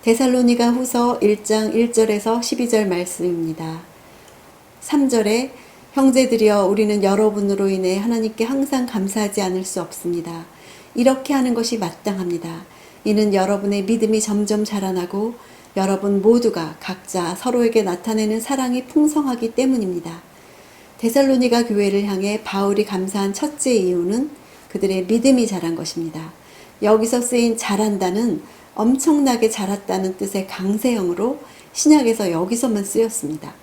데살로니가 후서 1장 1절에서 12절 말씀입니다. 3절에 형제들이여 우리는 여러분으로 인해 하나님께 항상 감사하지 않을 수 없습니다. 이렇게 하는 것이 마땅합니다. 이는 여러분의 믿음이 점점 자라나고 여러분 모두가 각자 서로에게 나타내는 사랑이 풍성하기 때문입니다. 데살로니가 교회를 향해 바울이 감사한 첫째 이유는 그들의 믿음이 자란 것입니다. 여기서 쓰인 자란다는 엄청나게 자랐다는 뜻의 강세형으로 신약에서 여기서만 쓰였습니다.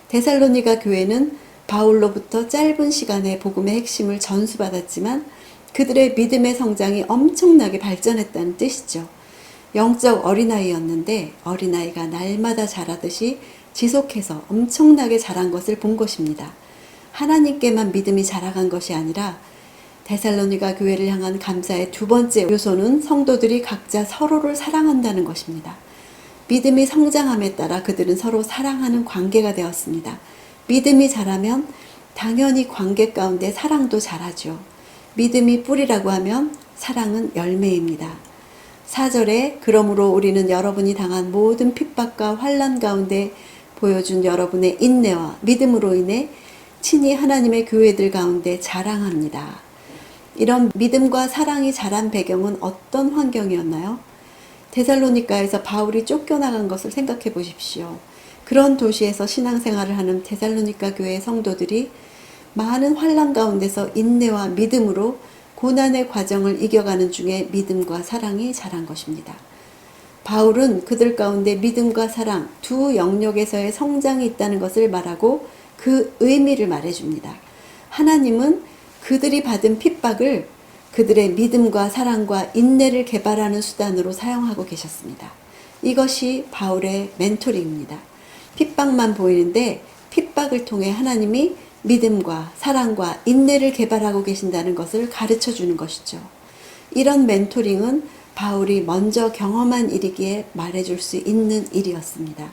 데살로니가 교회는 바울로부터 짧은 시간에 복음의 핵심을 전수받았지만 그들의 믿음의 성장이 엄청나게 발전했다는 뜻이죠. 영적 어린아이였는데 어린아이가 날마다 자라듯이 지속해서 엄청나게 자란 것을 본 것입니다. 하나님께만 믿음이 자라간 것이 아니라 데살로니가 교회를 향한 감사의 두 번째 요소는 성도들이 각자 서로를 사랑한다는 것입니다. 믿음이 성장함에 따라 그들은 서로 사랑하는 관계가 되었습니다. 믿음이 자라면 당연히 관계 가운데 사랑도 자라죠. 믿음이 뿌리라고 하면 사랑은 열매입니다. 4절에 그러므로 우리는 여러분이 당한 모든 핍박과 환난 가운데 보여준 여러분의 인내와 믿음으로 인해 친히 하나님의 교회들 가운데 자랑합니다. 이런 믿음과 사랑이 자란 배경은 어떤 환경이었나요? 데살로니가에서 바울이 쫓겨나간 것을 생각해 보십시오. 그런 도시에서 신앙생활을 하는 데살로니가 교회의 성도들이 많은 환난 가운데서 인내와 믿음으로 고난의 과정을 이겨가는 중에 믿음과 사랑이 자란 것입니다. 바울은 그들 가운데 믿음과 사랑 두 영역에서의 성장이 있다는 것을 말하고 그 의미를 말해줍니다. 하나님은 그들이 받은 핍박을 그들의 믿음과 사랑과 인내를 개발하는 수단으로 사용하고 계셨습니다. 이것이 바울의 멘토링입니다. 핍박만 보이는데 핍박을 통해 하나님이 믿음과 사랑과 인내를 개발하고 계신다는 것을 가르쳐 주는 것이죠. 이런 멘토링은 바울이 먼저 경험한 일이기에 말해줄 수 있는 일이었습니다.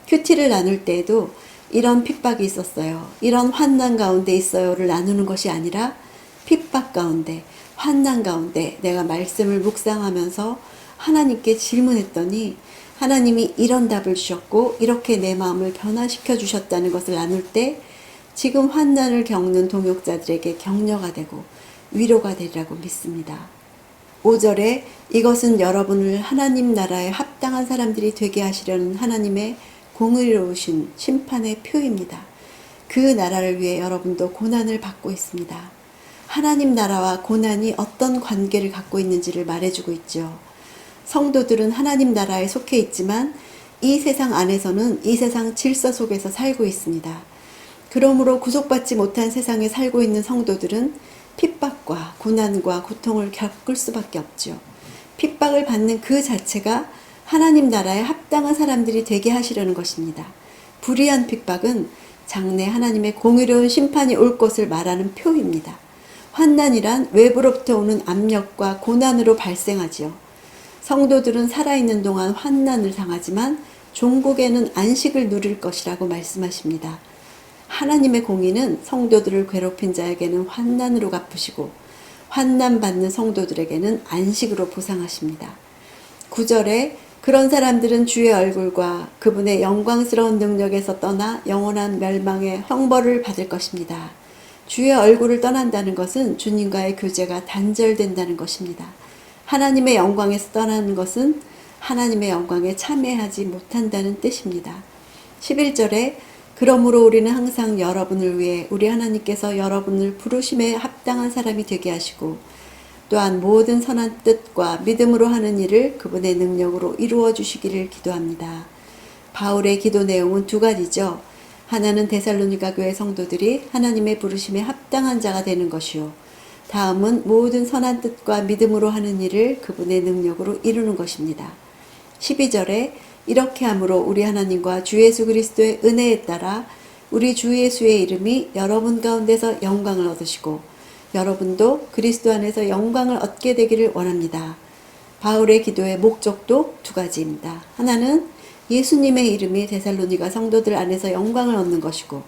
큐티를 나눌 때에도 이런 핍박이 있었어요. 이런 환난 가운데 있어요를 나누는 것이 아니라 핍박 가운데, 환난 가운데 내가 말씀을 묵상하면서 하나님께 질문했더니 하나님이 이런 답을 주셨고 이렇게 내 마음을 변화시켜 주셨다는 것을 나눌 때 지금 환난을 겪는 동역자들에게 격려가 되고 위로가 되리라고 믿습니다. 5절에 이것은 여러분을 하나님 나라에 합당한 사람들이 되게 하시려는 하나님의 공의로우신 심판의 표입니다. 그 나라를 위해 여러분도 고난을 받고 있습니다. 하나님 나라와 고난이 어떤 관계를 갖고 있는지를 말해주고 있죠. 성도들은 하나님 나라에 속해 있지만 이 세상 안에서는 이 세상 질서 속에서 살고 있습니다. 그러므로 구속받지 못한 세상에 살고 있는 성도들은 핍박과 고난과 고통을 겪을 수밖에 없죠. 핍박을 받는 그 자체가 하나님 나라에 합당한 사람들이 되게 하시려는 것입니다. 불의한 핍박은 장래 하나님의 공의로운 심판이 올 것을 말하는 표입니다. 환난이란 외부로부터 오는 압력과 고난으로 발생하지요. 성도들은 살아있는 동안 환난을 당하지만 종국에는 안식을 누릴 것이라고 말씀하십니다. 하나님의 공의는 성도들을 괴롭힌 자에게는 환난으로 갚으시고 환난 받는 성도들에게는 안식으로 보상하십니다. 9절에 그런 사람들은 주의 얼굴과 그분의 영광스러운 능력에서 떠나 영원한 멸망의 형벌을 받을 것입니다. 주의 얼굴을 떠난다는 것은 주님과의 교제가 단절된다는 것입니다. 하나님의 영광에서 떠나는 것은 하나님의 영광에 참여하지 못한다는 뜻입니다. 11절에 그러므로 우리는 항상 여러분을 위해 우리 하나님께서 여러분을 부르심에 합당한 사람이 되게 하시고 또한 모든 선한 뜻과 믿음으로 하는 일을 그분의 능력으로 이루어 주시기를 기도합니다. 바울의 기도 내용은 두 가지죠. 하나는 데살로니가 교회 성도들이 하나님의 부르심에 합당한 자가 되는 것이요. 다음은 모든 선한 뜻과 믿음으로 하는 일을 그분의 능력으로 이루는 것입니다. 12절에 이렇게 함으로 우리 하나님과 주 예수 그리스도의 은혜에 따라 우리 주 예수의 이름이 여러분 가운데서 영광을 얻으시고 여러분도 그리스도 안에서 영광을 얻게 되기를 원합니다. 바울의 기도의 목적도 두 가지입니다. 하나는 예수님의 이름이 데살로니가 성도들 안에서 영광을 얻는 것이고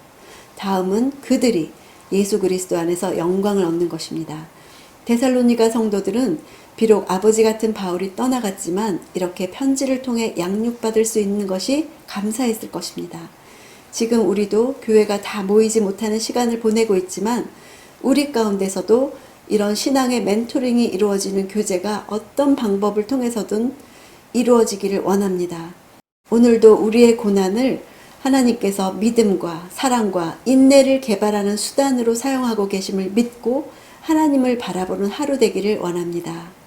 다음은 그들이 예수 그리스도 안에서 영광을 얻는 것입니다. 데살로니가 성도들은 비록 아버지 같은 바울이 떠나갔지만 이렇게 편지를 통해 양육받을 수 있는 것이 감사했을 것입니다. 지금 우리도 교회가 다 모이지 못하는 시간을 보내고 있지만 우리 가운데서도 이런 신앙의 멘토링이 이루어지는 교제가 어떤 방법을 통해서든 이루어지기를 원합니다. 오늘도 우리의 고난을 하나님께서 믿음과 사랑과 인내를 개발하는 수단으로 사용하고 계심을 믿고 하나님을 바라보는 하루 되기를 원합니다.